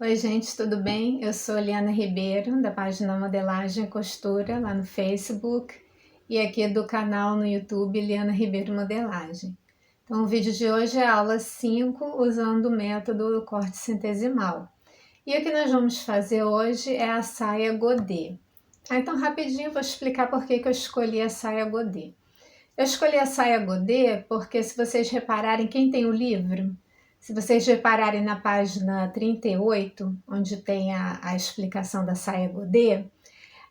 Oi, gente, tudo bem? Eu sou Liana Ribeiro, da página Modelagem e Costura, lá no Facebook, e aqui do canal no YouTube, Liana Ribeiro Modelagem. Então, o vídeo de hoje é a aula 5, usando o método corte centesimal. E o que nós vamos fazer hoje é a saia godê. Então, rapidinho, eu vou explicar por que eu escolhi a saia godê. Eu escolhi a saia godê porque, se vocês repararem, quem tem o livro, se vocês repararem na página 38, onde tem a explicação da saia godê,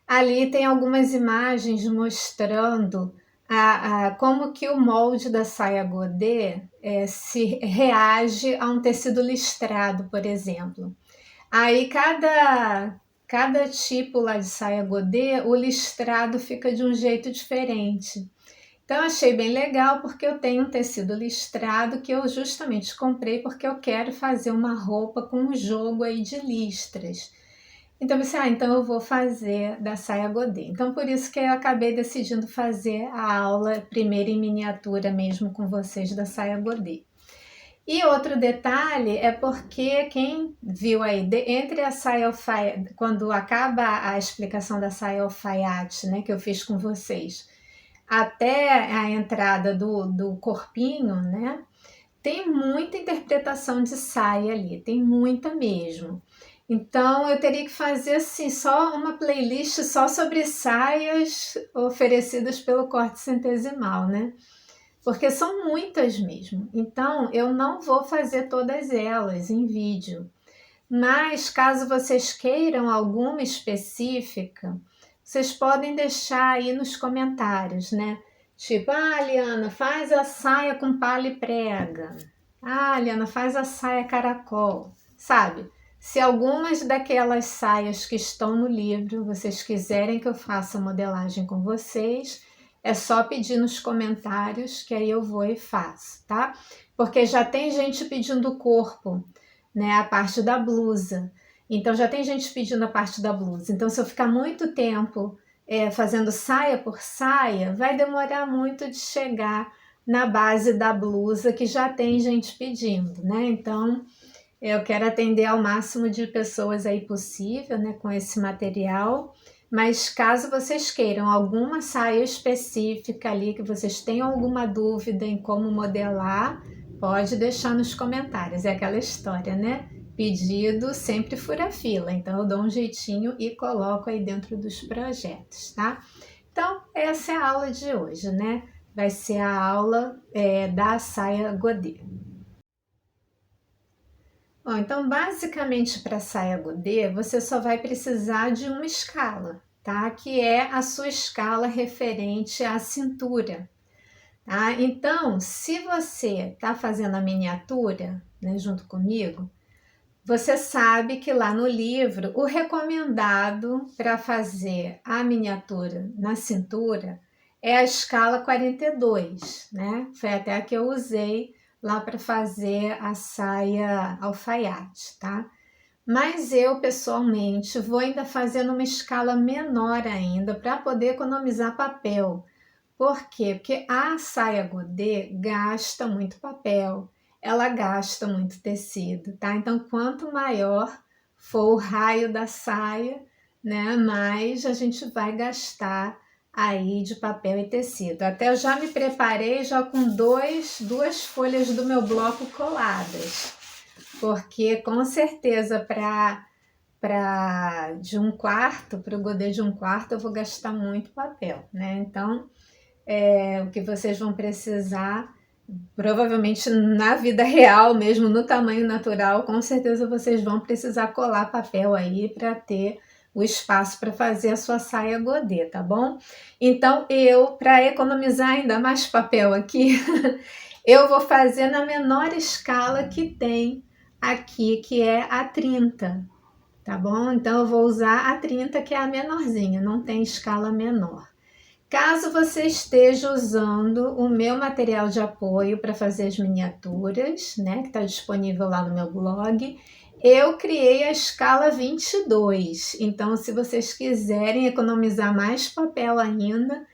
ali tem algumas imagens mostrando como que o molde da saia godê se reage a um tecido listrado, por exemplo. Aí cada tipo lá de saia godê, o listrado fica de um jeito diferente. Então, eu achei bem legal porque eu tenho um tecido listrado que eu justamente comprei porque eu quero fazer uma roupa com um jogo aí de listras. Então, eu pensei, então eu vou fazer da saia godê. Então, por isso que eu acabei decidindo fazer a aula primeiro em miniatura mesmo com vocês da saia godê. E outro detalhe é porque quem viu aí, entre a saia alfaiate, quando acaba a explicação da saia alfaiate, né, que eu fiz com vocês, até a entrada do corpinho, né? Tem muita interpretação de saia ali, tem muita mesmo. Então eu teria que fazer assim só uma playlist só sobre saias oferecidas pelo corte centesimal, né? Porque são muitas mesmo. Então eu não vou fazer todas elas em vídeo. Mas caso vocês queiram alguma específica, vocês podem deixar aí nos comentários, né? Tipo, Liana, faz a saia com palha e prega. Liana, faz a saia caracol. Sabe? Se algumas daquelas saias que estão no livro vocês quiserem que eu faça modelagem com vocês, é só pedir nos comentários que aí eu vou e faço, tá? Porque já tem gente pedindo o corpo, né? A parte da blusa. Então já tem gente pedindo a parte da blusa. Então, se eu ficar muito tempo fazendo saia por saia, vai demorar muito de chegar na base da blusa que já tem gente pedindo, né? Então, eu quero atender ao máximo de pessoas aí possível, né, com esse material. Mas caso vocês queiram alguma saia específica ali, que vocês tenham alguma dúvida em como modelar, pode deixar nos comentários. É aquela história, né? Pedido sempre fura fila. Então eu dou um jeitinho e coloco aí dentro dos projetos, tá? Então essa é a aula de hoje, né? Vai ser a aula da saia godê. Bom, então basicamente para saia godê você só vai precisar de uma escala, tá? Que é a sua escala referente à cintura, tá? Então, se você está fazendo a miniatura, né, junto comigo, você sabe que lá no livro o recomendado para fazer a miniatura na cintura é a escala 42, né? Foi até a que eu usei lá para fazer a saia alfaiate, tá? Mas eu, pessoalmente, vou ainda fazer numa escala menor ainda para poder economizar papel. Por quê? Porque a saia godê gasta muito papel, ela gasta muito tecido, tá? Então, quanto maior for o raio da saia, né, mais a gente vai gastar aí de papel e tecido. Até eu já me preparei já com duas folhas do meu bloco coladas, porque com certeza para de um quarto, para o godê de um quarto, eu vou gastar muito papel, né? Então, o que vocês vão precisar, provavelmente na vida real mesmo, no tamanho natural, com certeza vocês vão precisar colar papel aí para ter o espaço para fazer a sua saia godê, tá bom? Então eu, para economizar ainda mais papel aqui, eu vou fazer na menor escala que tem aqui, que é a 30, tá bom? Então eu vou usar a 30, que é a menorzinha, não tem escala menor. Caso você esteja usando o meu material de apoio para fazer as miniaturas, né, que está disponível lá no meu blog, eu criei a escala 22. Então, se vocês quiserem economizar mais papel ainda,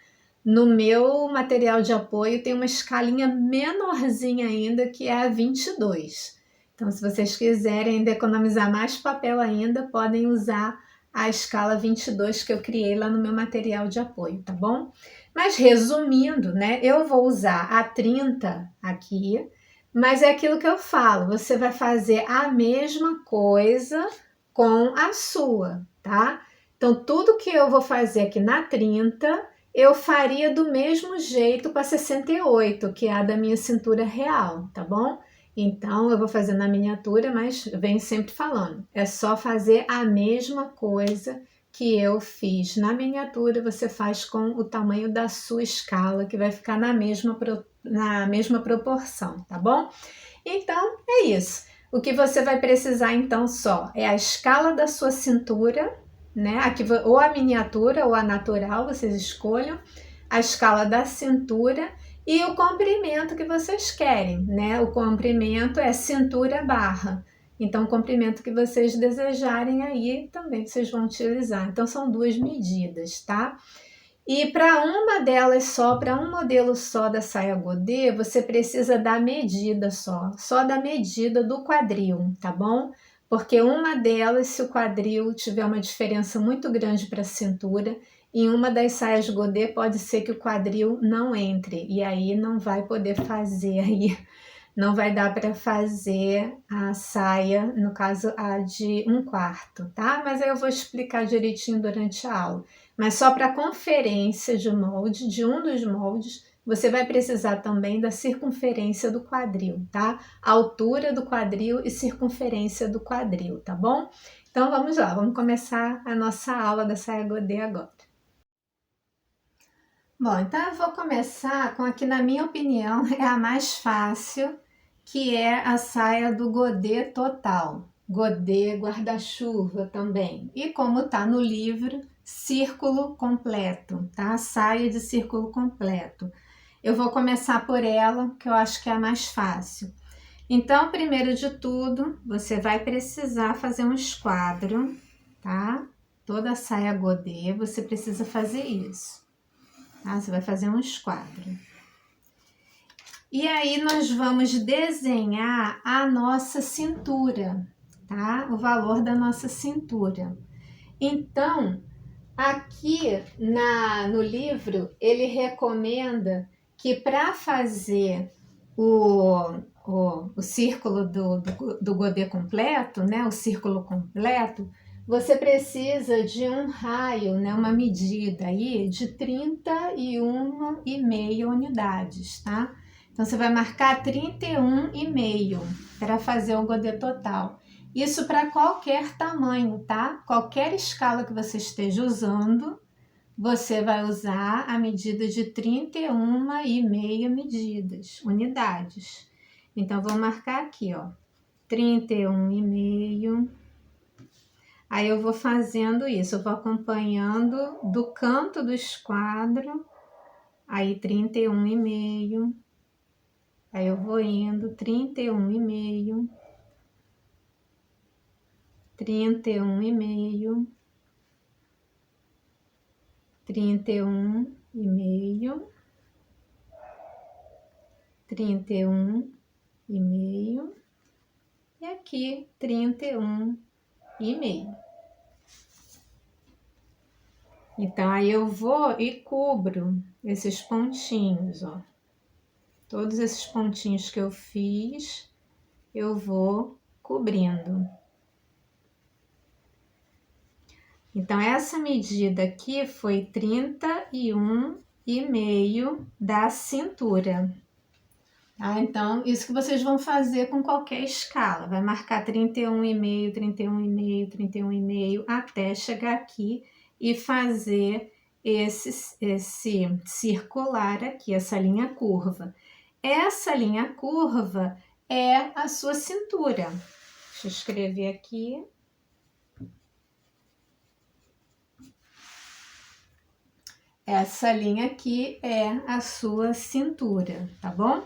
no meu material de apoio tem uma escalinha menorzinha ainda, que é a 22. Então, se vocês quiserem ainda economizar mais papel ainda, podem usar a escala 22 que eu criei lá no meu material de apoio, tá bom? Mas resumindo, né, eu vou usar a 30 aqui, mas é aquilo que eu falo, você vai fazer a mesma coisa com a sua, tá? Então, tudo que eu vou fazer aqui na 30, eu faria do mesmo jeito com a 68, que é a da minha cintura real, tá bom? Então, eu vou fazer na miniatura, mas venho sempre falando. É só fazer a mesma coisa que eu fiz na miniatura, você faz com o tamanho da sua escala, que vai ficar na mesma proporção, tá bom? Então, é isso. O que você vai precisar, então, só é a escala da sua cintura, né? Aqui, ou a miniatura ou a natural, vocês escolham. A escala da cintura e o comprimento que vocês querem, né? O comprimento é cintura barra. Então, o comprimento que vocês desejarem aí também vocês vão utilizar. Então, são 2 medidas, tá? E para uma delas só, para um modelo só da saia godê, você precisa da medida só da medida do quadril, tá bom? Porque uma delas, se o quadril tiver uma diferença muito grande para a cintura, em uma das saias godê pode ser que o quadril não entre, e aí não vai poder fazer aí, não vai dar para fazer a saia, no caso a de 1/4, tá? Mas aí eu vou explicar direitinho durante a aula. Mas só para conferência de molde, de um dos moldes, você vai precisar também da circunferência do quadril, tá? A altura do quadril e circunferência do quadril, tá bom? Então vamos lá, vamos começar a nossa aula da saia godê agora. Bom, então eu vou começar com a que, na minha opinião, é a mais fácil, que é a saia do godê total. Godê guarda-chuva também. E como tá no livro, círculo completo, tá? Saia de círculo completo. Eu vou começar por ela, que eu acho que é a mais fácil. Então, primeiro de tudo, você vai precisar fazer um esquadro, tá? Toda a saia godê, você precisa fazer isso. Tá? Você vai fazer um esquadro. E aí nós vamos desenhar a nossa cintura, tá? O valor da nossa cintura. Então, aqui no livro, ele recomenda que para fazer o círculo do godê completo, né? O círculo completo, você precisa de um raio, né? Uma medida aí de 31,5 unidades, tá? Então, você vai marcar 31,5 para fazer o godê total. Isso para qualquer tamanho, tá? Qualquer escala que você esteja usando, você vai usar a medida de 31,5 unidades. Então, vou marcar aqui, ó, 31,5. Aí eu vou fazendo isso, eu vou acompanhando do canto do esquadro, aí 31,5. Aí eu vou indo 31,5, 31,5, 31,5, 31,5 e aqui 31,5. Então, aí eu vou e cubro esses pontinhos, ó. Todos esses pontinhos que eu fiz, eu vou cobrindo. Então, essa medida aqui foi 31,5 da cintura. Tá? Então, isso que vocês vão fazer com qualquer escala. Vai marcar 31,5, 31,5, 31,5 até chegar aqui e fazer esse circular aqui, essa linha curva. Essa linha curva é a sua cintura. Deixa eu escrever aqui. Essa linha aqui é a sua cintura, tá bom?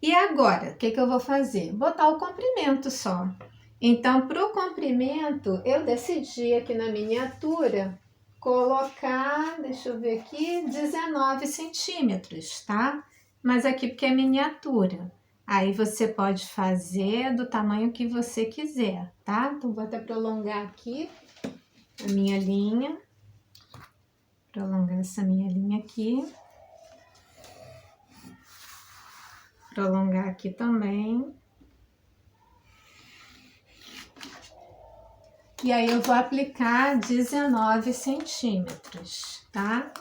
E agora, o que eu vou fazer? Botar o comprimento só. Então, para o comprimento, eu decidi aqui na miniatura colocar, deixa eu ver aqui, 19 centímetros, tá? Mas aqui porque é miniatura. Aí você pode fazer do tamanho que você quiser, tá? Então, vou até prolongar aqui a minha linha. Prolongar essa minha linha aqui. Prolongar aqui também. E aí, eu vou aplicar 19 centímetros, tá?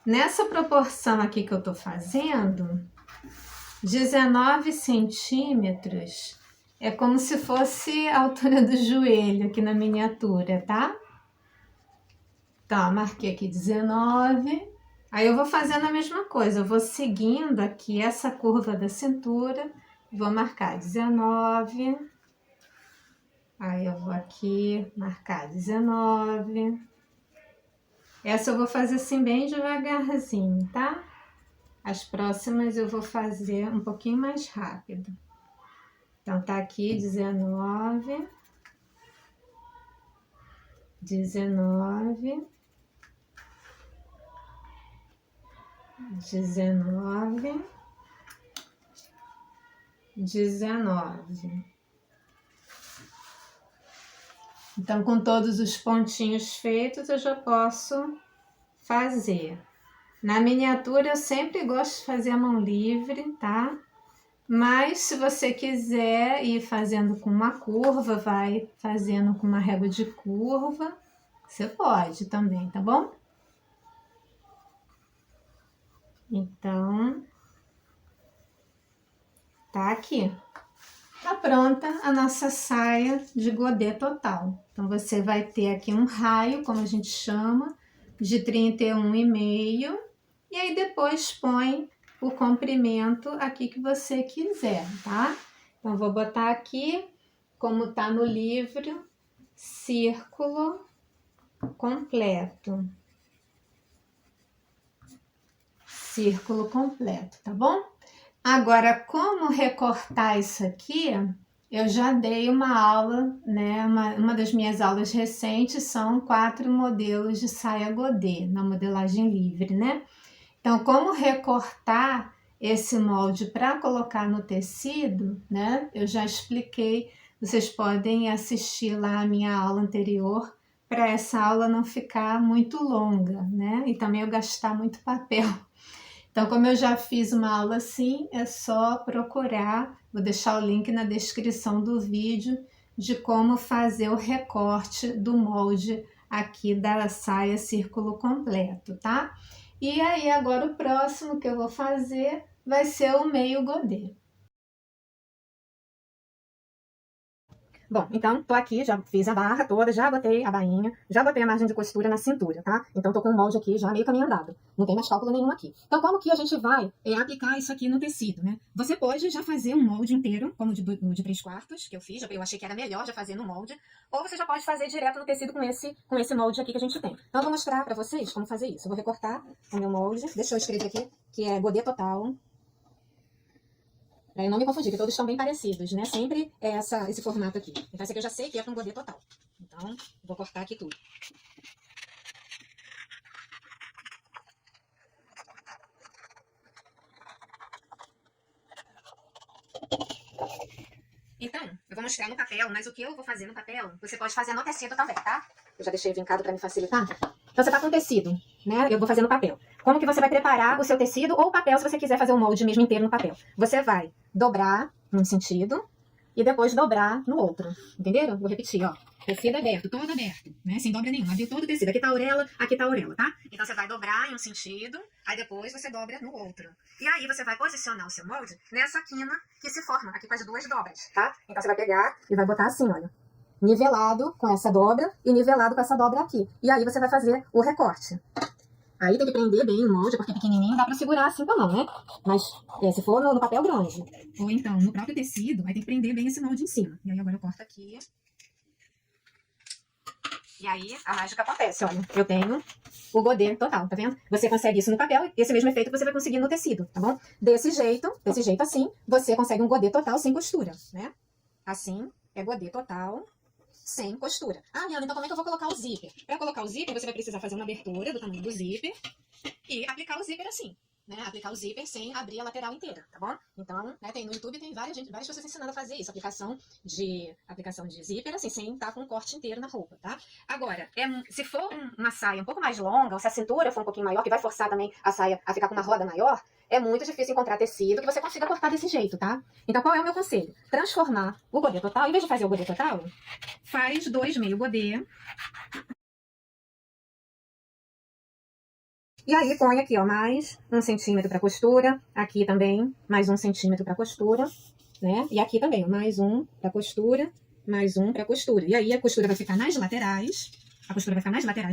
Nessa proporção aqui que eu tô fazendo, 19 centímetros é como se fosse a altura do joelho aqui na miniatura, tá? Então, marquei aqui 19. Aí eu vou fazendo a mesma coisa, eu vou seguindo aqui essa curva da cintura, vou marcar 19. Aí eu vou aqui marcar 19. Essa eu vou fazer assim bem devagarzinho, tá? As próximas eu vou fazer um pouquinho mais rápido. Então, tá aqui 19. 19. 19. 19. Então, com todos os pontinhos feitos, eu já posso fazer. Na miniatura, eu sempre gosto de fazer a mão livre, tá? Mas, se você quiser ir fazendo com uma curva, vai fazendo com uma régua de curva, você pode também, tá bom? Então, tá aqui. Tá pronta a nossa saia de godê total. Então, você vai ter aqui um raio, como a gente chama, de 31,5. E aí, depois põe o comprimento aqui que você quiser, tá? Então, vou botar aqui, como tá no livro, círculo completo. Círculo completo, tá bom? Agora, como recortar isso aqui, eu já dei uma aula, né? Uma das minhas aulas recentes são 4 modelos de saia godê, na modelagem livre, né? Então, como recortar esse molde para colocar no tecido, né? Eu já expliquei, vocês podem assistir lá a minha aula anterior, para essa aula não ficar muito longa, né? E também eu gastar muito papel. Então, como eu já fiz uma aula assim, é só procurar, vou deixar o link na descrição do vídeo, de como fazer o recorte do molde aqui da saia círculo completo, tá? E aí, agora o próximo que eu vou fazer vai ser o meio godê. Bom, então, tô aqui, já fiz a barra toda, já botei a bainha, já botei a margem de costura na cintura, tá? Então, tô com o molde aqui já meio caminho andado. Não tem mais cálculo nenhum aqui. Então, como que a gente vai aplicar isso aqui no tecido, né? Você pode já fazer um molde inteiro, como o de 3/4, que eu fiz, eu achei que era melhor já fazer no molde, ou você já pode fazer direto no tecido com esse molde aqui que a gente tem. Então, eu vou mostrar pra vocês como fazer isso. Eu vou recortar o meu molde, deixa eu escrever aqui, que é godê total. Pra eu não me confundir, porque todos estão bem parecidos, né? Sempre é esse formato aqui. Então, esse aqui eu já sei que é para um godê total. Então, vou cortar aqui tudo. Então, eu vou mostrar no papel, mas o que eu vou fazer no papel, você pode fazer no tecido também, tá? Eu já deixei vincado para me facilitar. Então, você tá com tecido, né? Eu vou fazer no papel. Como que você vai preparar o seu tecido ou o papel, se você quiser fazer o molde mesmo inteiro no papel? Você vai dobrar num sentido e depois dobrar no outro. Entenderam? Vou repetir, ó. Tecido aberto, todo aberto, né? Sem dobra nenhuma. Abriu todo o tecido. Aqui tá a auréola, tá? Então, você vai dobrar em um sentido, aí depois você dobra no outro. E aí, você vai posicionar o seu molde nessa quina que se forma aqui com as duas dobras, tá? Então, você vai pegar e vai botar assim, olha. Nivelado com essa dobra e nivelado com essa dobra aqui. E aí, você vai fazer o recorte. Aí tem que prender bem o molde, porque pequenininho não dá pra segurar assim com a mão, né? Mas se for no papel grande, ou então no próprio tecido, aí tem que prender bem esse molde em cima. E aí agora eu corto aqui. E aí a mágica acontece, olha. Eu tenho o godê total, tá vendo? Você consegue isso no papel, esse mesmo efeito você vai conseguir no tecido, tá bom? Desse jeito assim, você consegue um godê total sem costura, né? Assim é godê total sem costura. Ah, Liana, então como é que eu vou colocar o zíper? Para colocar o zíper, você vai precisar fazer uma abertura do tamanho do zíper e aplicar o zíper assim. né, aplicar o zíper sem abrir a lateral inteira, tá bom? Então, né, tem no YouTube tem várias pessoas ensinando a fazer isso, aplicação de zíper, assim, sem estar com um corte inteiro na roupa, tá? Agora, se for uma saia um pouco mais longa, ou se a cintura for um pouquinho maior, que vai forçar também a saia a ficar com uma roda maior, é muito difícil encontrar tecido que você consiga cortar desse jeito, tá? Então, qual é o meu conselho? Transformar o godê total, em vez de fazer o godê total, faz 2 meio godê. E aí põe aqui, ó, mais 1 centímetro para costura, aqui também mais 1 centímetro para costura, né? E aqui também, mais 1 para costura, mais 1 para costura. E aí a costura vai ficar nas laterais,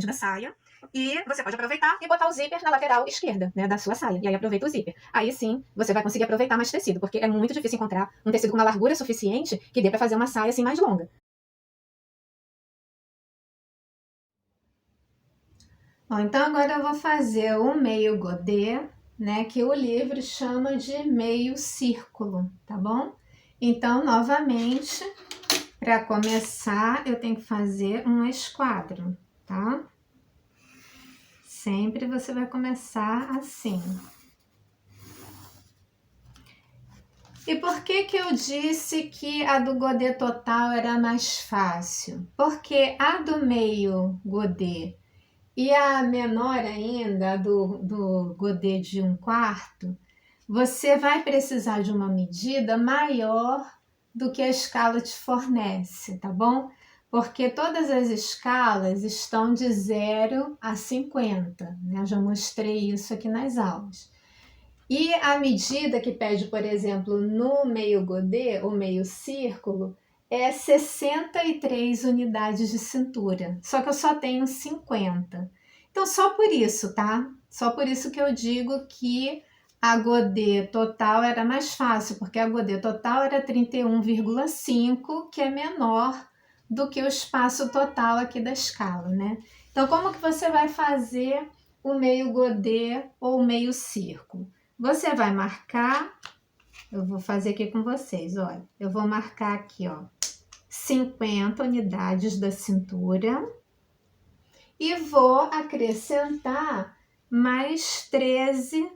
da saia, e você pode aproveitar e botar o zíper na lateral esquerda, né, da sua saia. E aí aproveita o zíper. Aí sim, você vai conseguir aproveitar mais tecido, porque é muito difícil encontrar um tecido com uma largura suficiente que dê para fazer uma saia assim mais longa. Bom, então agora eu vou fazer o meio godê, né, que o livro chama de meio círculo, tá bom? Então, novamente, para começar, eu tenho que fazer um esquadro, tá? Sempre você vai começar assim. E por que que eu disse que a do godê total era mais fácil? Porque a do meio godê e a menor ainda, do godê de 1/4, você vai precisar de uma medida maior do que a escala te fornece, tá bom? Porque todas as escalas estão de 0 a 50, né? Eu já mostrei isso aqui nas aulas. E a medida que pede, por exemplo, no meio godê ou meio círculo, é 63 unidades de cintura. Só que eu só tenho 50. Então, só por isso, tá? Só por isso que eu digo que a godê total era mais fácil, porque a godê total era 31,5, que é menor do que o espaço total aqui da escala, né? Então, como que você vai fazer o meio godê ou o meio círculo? Você vai marcar, eu vou fazer aqui com vocês, olha. Eu vou marcar aqui, ó, 50 unidades da cintura e vou acrescentar mais 13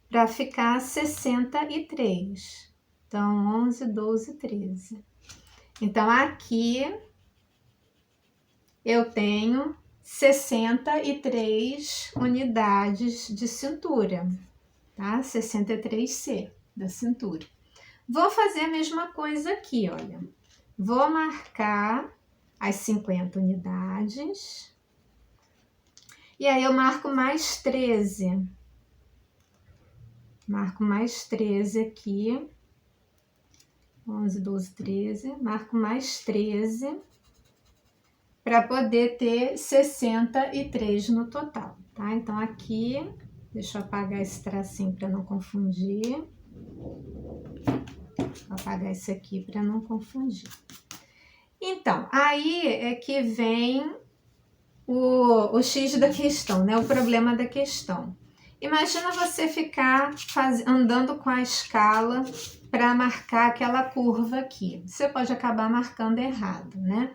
para ficar 63. Então, 11, 12, 13. Então, aqui eu tenho 63 unidades de cintura, tá? 63C da cintura. Vou fazer a mesma coisa aqui, olha. Vou marcar as 50 unidades. E aí eu marco mais 13. Marco mais 13 aqui. 11, 12, 13. Marco mais 13 para poder ter 63 no total, tá? Então aqui, deixa eu apagar esse tracinho para não confundir. Vou apagar isso aqui para não confundir. Então, aí é que vem o X da questão, né? O problema da questão. Imagina você ficar andando com a escala para marcar aquela curva aqui. Você pode acabar marcando errado, né?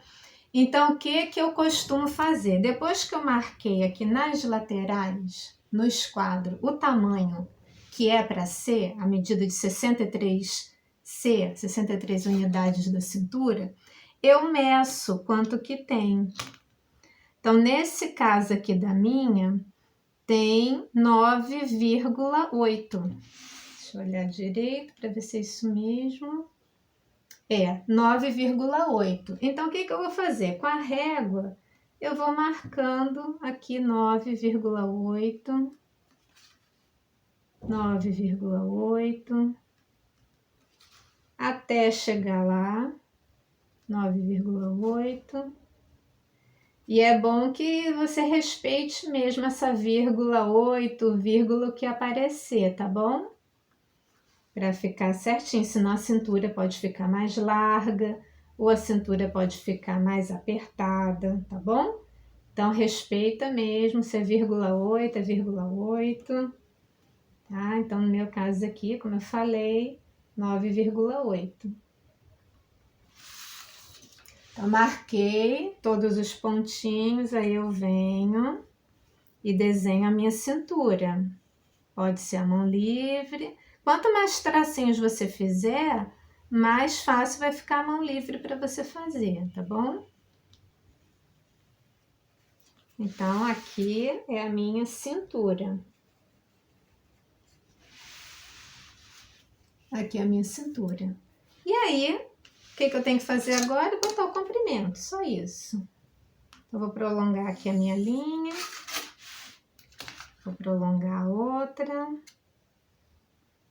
Então, o que que eu costumo fazer? Depois que eu marquei aqui nas laterais, no esquadro, o tamanho que é para ser, a medida de 63C, 63 unidades da cintura, eu meço quanto que tem. Então, nesse caso aqui da minha, tem 9,8. Deixa eu olhar direito para ver se é isso mesmo. É, 9,8. Então, o que que eu vou fazer? Com a régua, eu vou marcando aqui 9,8, 9,8, até chegar lá, 9,8. E é bom que você respeite mesmo essa vírgula 8, vírgula que aparecer, tá bom? Para ficar certinho, senão a cintura pode ficar mais larga ou a cintura pode ficar mais apertada, tá bom? Então, respeita mesmo, se é vírgula 8, é vírgula 8, tá? Então, no meu caso aqui, como eu falei, 9,8. Então, marquei todos os pontinhos, aí eu venho e desenho a minha cintura. Pode ser a mão livre. Quanto mais tracinhos você fizer, mais fácil vai ficar a mão livre para você fazer, tá bom? Então, aqui é a minha cintura. Aqui é a minha cintura. E aí, o que eu tenho que fazer agora? Botar o comprimento, só isso. Eu vou prolongar aqui a minha linha. Vou prolongar a outra.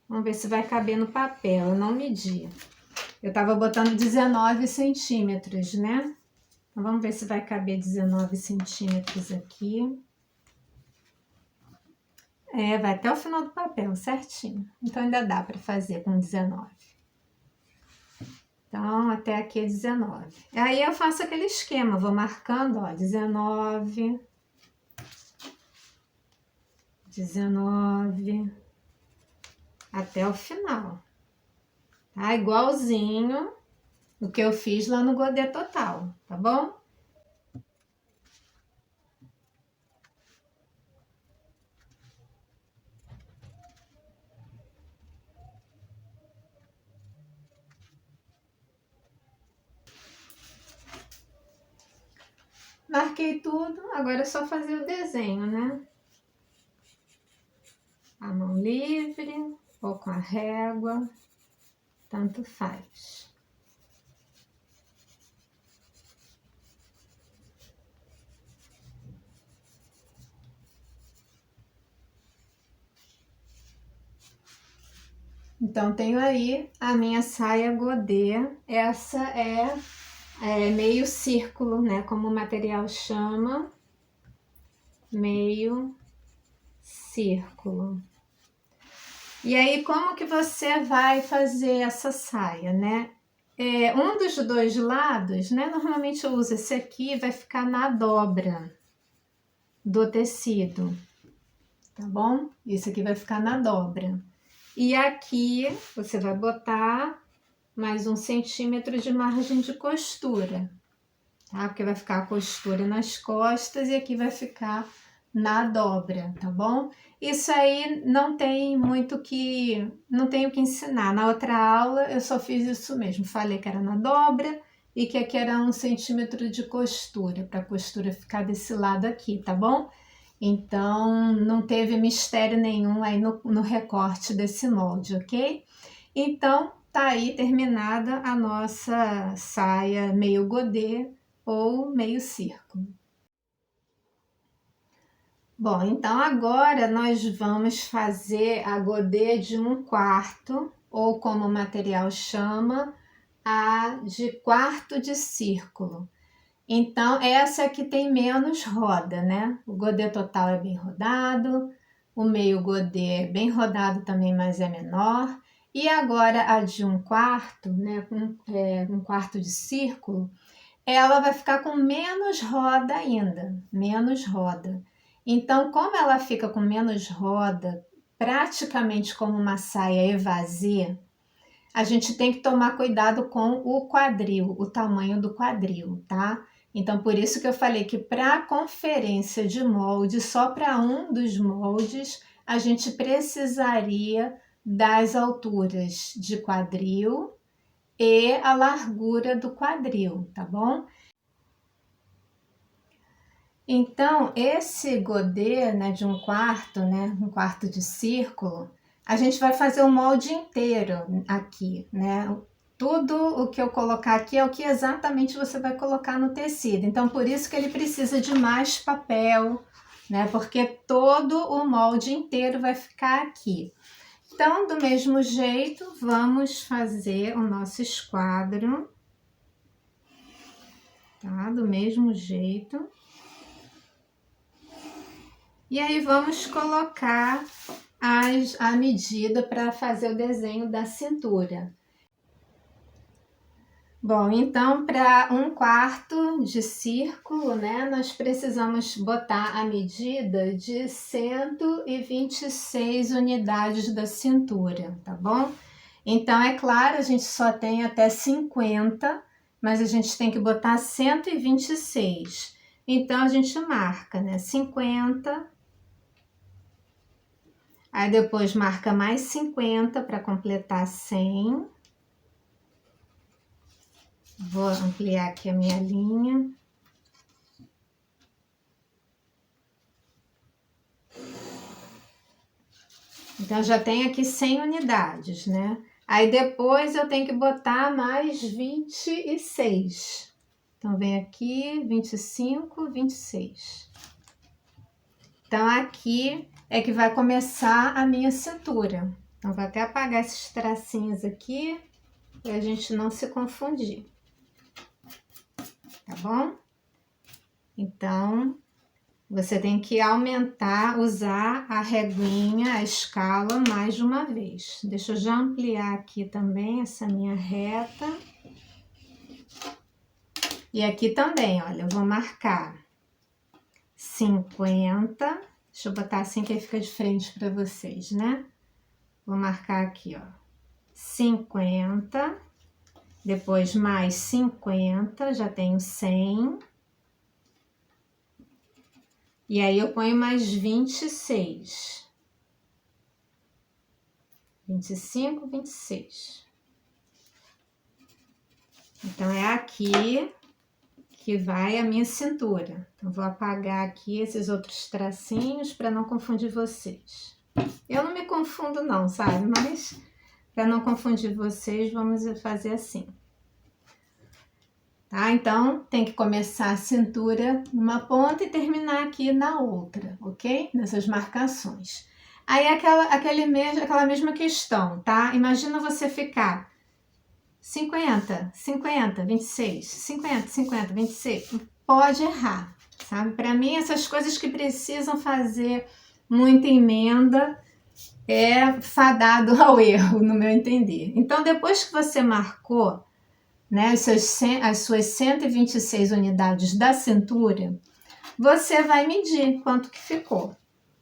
Vamos ver se vai caber no papel, eu não medi. Eu tava botando 19 centímetros, né? Então, vamos ver se vai caber 19 centímetros aqui. É, vai até o final do papel, certinho. Então, ainda dá para fazer com 19. Então, até aqui é 19. Aí, eu faço aquele esquema, vou marcando, ó, 19, 19, até o final. Tá? Igualzinho o que eu fiz lá no godê total, tá bom? Marquei tudo, agora é só fazer o desenho, né? A mão livre ou com a régua, tanto faz. Então, tenho aí a minha saia godê. Essa é meio círculo, né? Como o material chama. Meio círculo. E aí, como que você vai fazer essa saia, né? Um dos dois lados, né? Normalmente eu uso esse aqui, vai ficar na dobra do tecido, tá bom? Isso aqui vai ficar na dobra. E aqui você vai botar mais 1 centímetro de margem de costura, tá? Porque vai ficar a costura nas costas e aqui vai ficar na dobra, tá bom? Isso aí não tem muito não tenho que ensinar. Na outra aula eu só fiz isso mesmo, falei que era na dobra e que aqui era 1 centímetro de costura, para a costura ficar desse lado aqui, tá bom? Então, não teve mistério nenhum aí no recorte desse molde, ok? Então, tá aí terminada a nossa saia meio godê ou meio círculo. Bom, então agora nós vamos fazer a godê de 1/4, ou como o material chama, a de quarto de círculo. Então, essa aqui tem menos roda, né? O godê total é bem rodado, o meio godê é bem rodado também, mas é menor. E agora a de 1/4, né? 1/4 de círculo, ela vai ficar com menos roda ainda, menos roda. Então, como ela fica com menos roda, praticamente como uma saia evasê, a gente tem que tomar cuidado com o quadril, o tamanho do quadril, tá? Então, por isso que eu falei que para a conferência de molde, só para um dos moldes, a gente precisaria das alturas de quadril e a largura do quadril, tá bom? Então, esse godê, né, de 1/4, né, 1/4 de círculo, a gente vai fazer o molde inteiro aqui, né? Tudo o que eu colocar aqui é o que exatamente você vai colocar no tecido. Então, por isso que ele precisa de mais papel, né? Porque todo o molde inteiro vai ficar aqui. Então, do mesmo jeito, vamos fazer o nosso esquadro, tá? Do mesmo jeito. E aí, vamos colocar a medida para fazer o desenho da cintura. Bom, então, para 1/4 de círculo, né, nós precisamos botar a medida de 126 unidades da cintura, tá bom? Então, é claro, a gente só tem até 50, mas a gente tem que botar 126. Então, a gente marca, né, 50, Aí depois marca mais 50 para completar 100. Vou ampliar aqui a minha linha. Então, já tem aqui 100 unidades, né? Aí depois eu tenho que botar mais 26. Então, vem aqui, 25, 26. Então, aqui é que vai começar a minha cintura. Então, vou até apagar esses tracinhos aqui, para a gente não se confundir. Tá bom? Então, você tem que aumentar, usar a reguinha, a escala, mais de uma vez. Deixa eu já ampliar aqui também essa minha reta. E aqui também, olha, eu vou marcar 50. Deixa eu botar assim que aí fica de frente para vocês, né? Vou marcar aqui, ó, 50. Depois mais 50, já tenho 100. E aí eu ponho mais 26. 25, 26. Então, é aqui que vai a minha cintura. Então, vou apagar aqui esses outros tracinhos para não confundir vocês. Eu não me confundo não, sabe? Mas, para não confundir vocês, vamos fazer assim. Tá? Então, tem que começar a cintura numa ponta e terminar aqui na outra, ok? Nessas marcações. Aí, aquela mesma questão, tá? Imagina você ficar 50, 50, 26, 50, 50, 26. Pode errar, sabe? Para mim, essas coisas que precisam fazer muita emenda é fadado ao erro, no meu entender. Então, depois que você marcou, né, as suas 126 unidades da cintura, você vai medir quanto que ficou.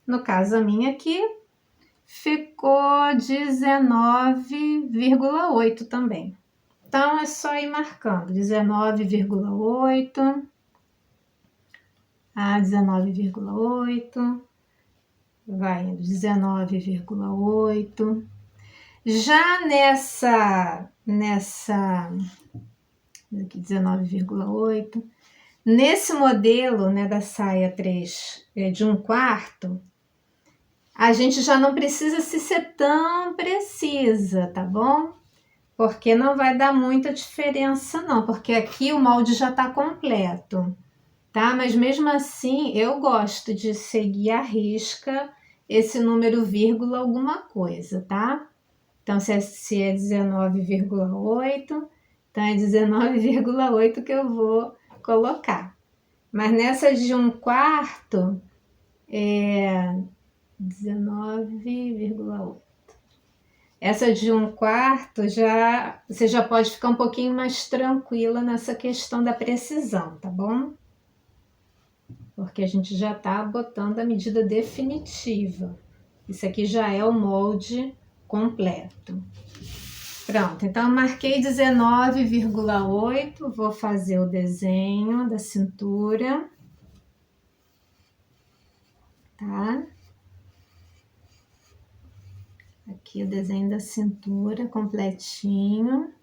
No caso, a minha aqui ficou 19,8 também. Então, é só ir marcando 19,8, 19,8, vai indo 19,8. Já nessa aqui 19,8, nesse modelo, né, da saia 3 de 1/4, a gente já não precisa ser tão precisa, tá bom? Porque não vai dar muita diferença não, porque aqui o molde já tá completo, tá? Mas mesmo assim, eu gosto de seguir à risca esse número vírgula alguma coisa, tá? Então, se é 19,8, então é 19,8 que eu vou colocar. Mas nessa de 1/4, é 19,8. Essa de 1/4, você já pode ficar um pouquinho mais tranquila nessa questão da precisão, tá bom? Porque a gente já tá botando a medida definitiva. Isso aqui já é o molde completo. Pronto, então eu marquei 19,8, vou fazer o desenho da cintura, tá? Aqui o desenho da cintura completinho.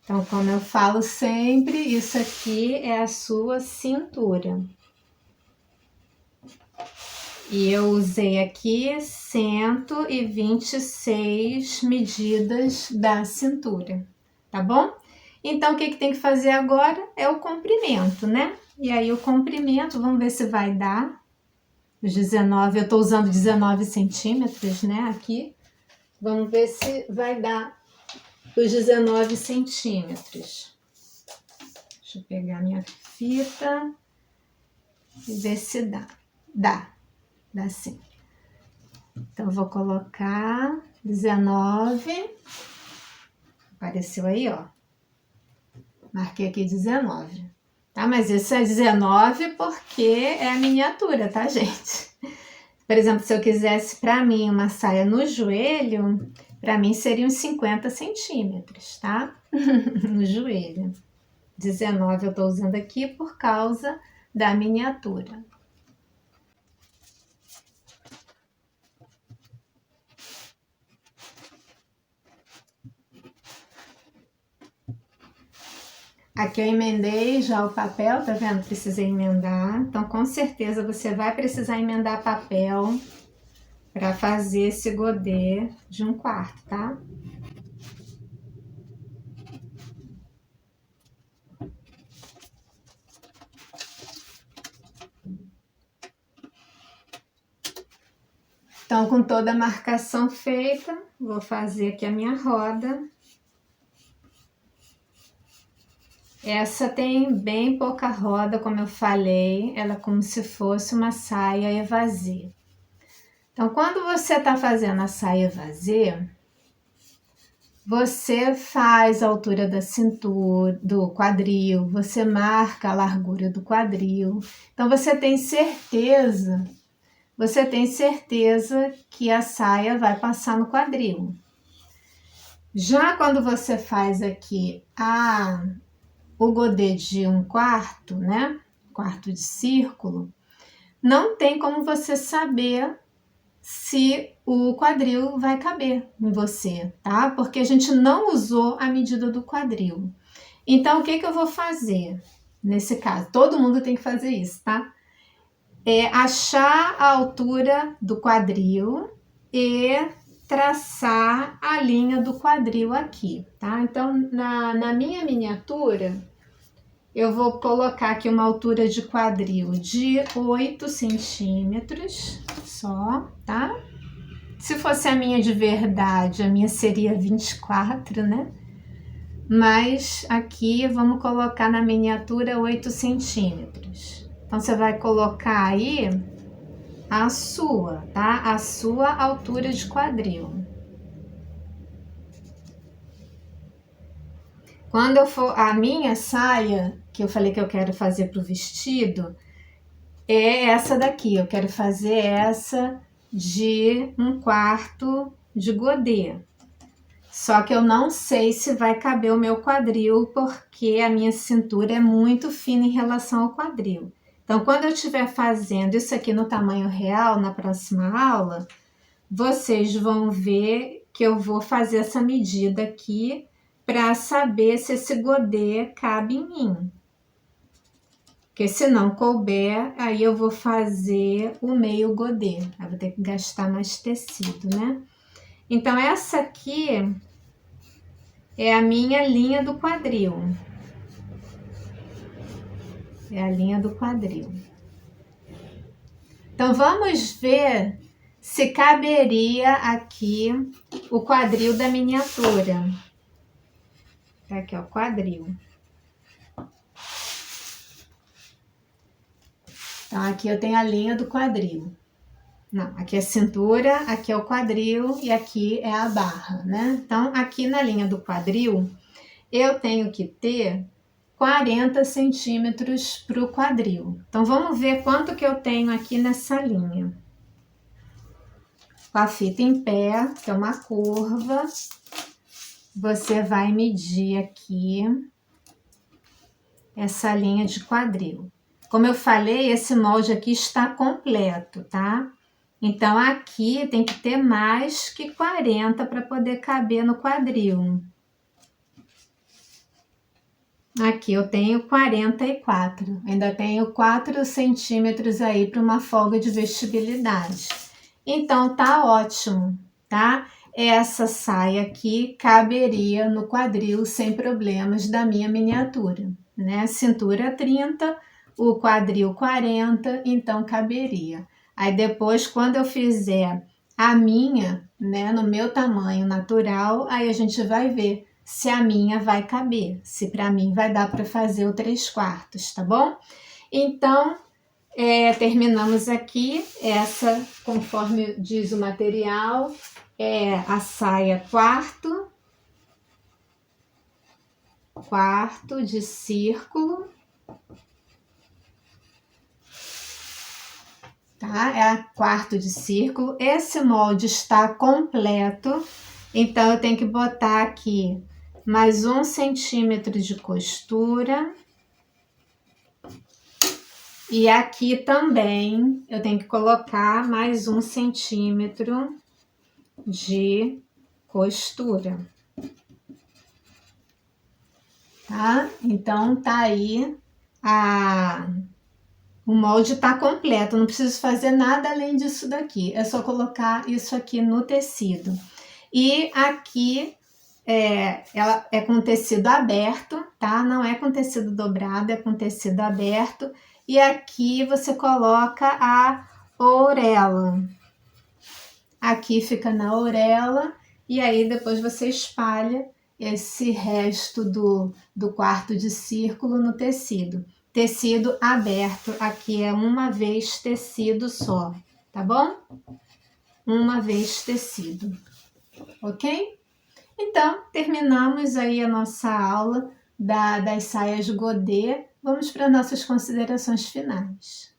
Então, como eu falo sempre, isso aqui é a sua cintura. E eu usei aqui 126 medidas da cintura, tá bom? Então, o que tem que fazer agora é o comprimento, né? E aí, o comprimento, vamos ver se vai dar. Os 19, eu tô usando 19 centímetros, né, aqui. Vamos ver se vai dar os 19 centímetros. Deixa eu pegar minha fita e ver se dá. Dá sim. Então, eu vou colocar 19. Apareceu aí, ó. Marquei aqui 19. Tá? Mas isso é 19 porque é a miniatura, tá, gente? Por exemplo, se eu quisesse para mim uma saia no joelho, para mim seriam 50 centímetros, tá? No joelho. 19 eu tô usando aqui por causa da miniatura. Aqui eu emendei já o papel, tá vendo? Precisei emendar. Então, com certeza, você vai precisar emendar papel para fazer esse godê de 1/4, tá? Então, com toda a marcação feita, vou fazer aqui a minha roda. Essa tem bem pouca roda, como eu falei, ela é como se fosse uma saia evasê. Então, quando você está fazendo a saia evasê, você faz a altura da cintura, do quadril, você marca a largura do quadril. Então, você tem certeza que a saia vai passar no quadril. Já quando você faz aqui o godê de 1/4, né? 1/4 de círculo, não tem como você saber se o quadril vai caber em você, tá? Porque a gente não usou a medida do quadril. Então, o que que eu vou fazer nesse caso? Todo mundo tem que fazer isso, tá? É achar a altura do quadril e traçar a linha do quadril aqui, tá? Então, na minha miniatura, eu vou colocar aqui uma altura de quadril de 8 centímetros só, tá? Se fosse a minha de verdade, a minha seria 24, né? Mas aqui vamos colocar na miniatura 8 centímetros. Então, você vai colocar aí a sua, tá? A sua altura de quadril. Quando eu for a minha saia, que eu falei que eu quero fazer pro vestido, é essa daqui. Eu quero fazer essa de 1/4 de godê. Só que eu não sei se vai caber o meu quadril, porque a minha cintura é muito fina em relação ao quadril. Então, quando eu estiver fazendo isso aqui no tamanho real, na próxima aula, vocês vão ver que eu vou fazer essa medida aqui para saber se esse godê cabe em mim. Porque se não couber, aí eu vou fazer o meio godê. Aí vou ter que gastar mais tecido, né? Então, essa aqui é a minha linha do quadril. É a linha do quadril. Então, vamos ver se caberia aqui o quadril da miniatura. Tá aqui, ó, quadril. Então, aqui eu tenho a linha do quadril. Não, aqui é a cintura, aqui é o quadril e aqui é a barra, né? Então, aqui na linha do quadril, eu tenho que ter 40 centímetros para o quadril. Então, vamos ver quanto que eu tenho aqui nessa linha. Com a fita em pé, que é uma curva, você vai medir aqui essa linha de quadril. Como eu falei, esse molde aqui está completo, tá? Então, aqui tem que ter mais que 40 para poder caber no quadril. Aqui eu tenho 44, ainda tenho 4 centímetros aí para uma folga de vestibilidade. Então, tá ótimo, tá? Essa saia aqui caberia no quadril sem problemas da minha miniatura, né? Cintura 30, o quadril 40, então caberia. Aí depois, quando eu fizer a minha, né, no meu tamanho natural, aí a gente vai ver se a minha vai caber, se para mim vai dar para fazer o 3/4, tá bom? Então, terminamos aqui. Essa, conforme diz o material, é a saia quarto de círculo, tá? É a 1/4 de círculo. Esse molde está completo, então eu tenho que botar aqui mais 1 centímetro de costura. E aqui também eu tenho que colocar mais 1 centímetro de costura. tá? Então tá aí, o molde tá completo, não preciso fazer nada além disso daqui, é só colocar isso aqui no tecido. E aqui ela é com tecido aberto, tá? Não é com tecido dobrado, é com tecido aberto. E aqui você coloca a orelha. Aqui fica na orelha e aí depois você espalha esse resto do quarto de círculo no tecido. Tecido aberto, aqui é uma vez tecido só, tá bom? Uma vez tecido, ok? Então, terminamos aí a nossa aula das saias godê. Vamos para nossas considerações finais.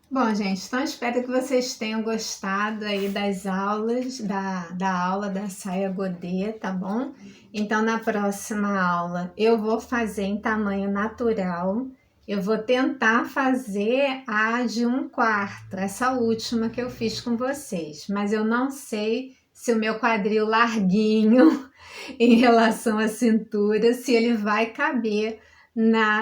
Bom, gente, então espero que vocês tenham gostado aí das aulas, da aula da saia godê, tá bom? Então, na próxima aula, eu vou fazer em tamanho natural. Eu vou tentar fazer a de 1/4, essa última que eu fiz com vocês, mas eu não sei se o meu quadril larguinho em relação à cintura, se ele vai caber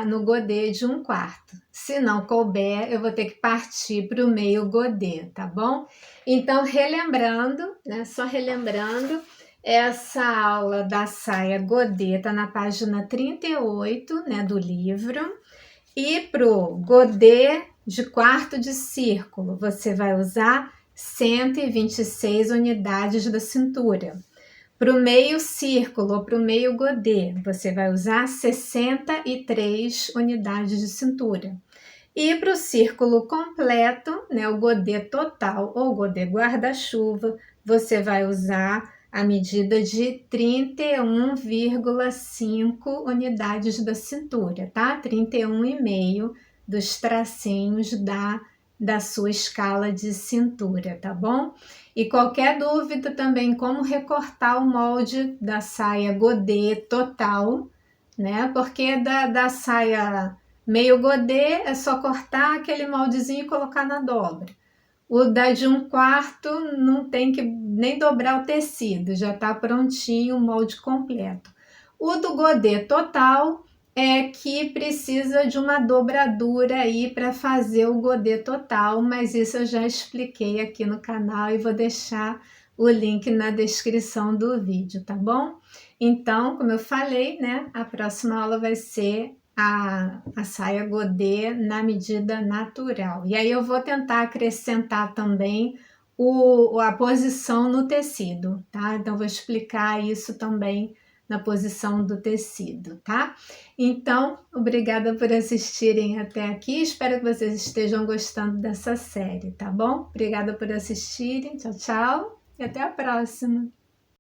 no godê de 1/4. Se não couber, eu vou ter que partir para o meio godê, tá bom? Então, relembrando, né? Só relembrando, essa aula da saia godê tá na página 38, né, do livro. E pro godê de quarto de círculo, você vai usar 126 unidades da cintura. Para o meio círculo ou para o meio godê, você vai usar 63 unidades de cintura. E para o círculo completo, né, o godê total ou godê guarda-chuva, você vai usar a medida de 31,5 unidades da cintura, tá? 31,5 dos tracinhos da sua escala de cintura, tá bom? E qualquer dúvida também como recortar o molde da saia godê total, né? Porque da saia meio godê é só cortar aquele moldezinho e colocar na dobra. O da de 1/4 não tem que nem dobrar o tecido, já está prontinho o molde completo. O do godê total é que precisa de uma dobradura aí para fazer o godê total, mas isso eu já expliquei aqui no canal e vou deixar o link na descrição do vídeo, tá bom? Então, como eu falei, né, a próxima aula vai ser a saia godê na medida natural. E aí eu vou tentar acrescentar também a posição no tecido, tá? Então, vou explicar isso também na posição do tecido, tá? Então, obrigada por assistirem até aqui. Espero que vocês estejam gostando dessa série, tá bom? Obrigada por assistirem. Tchau, tchau e até a próxima.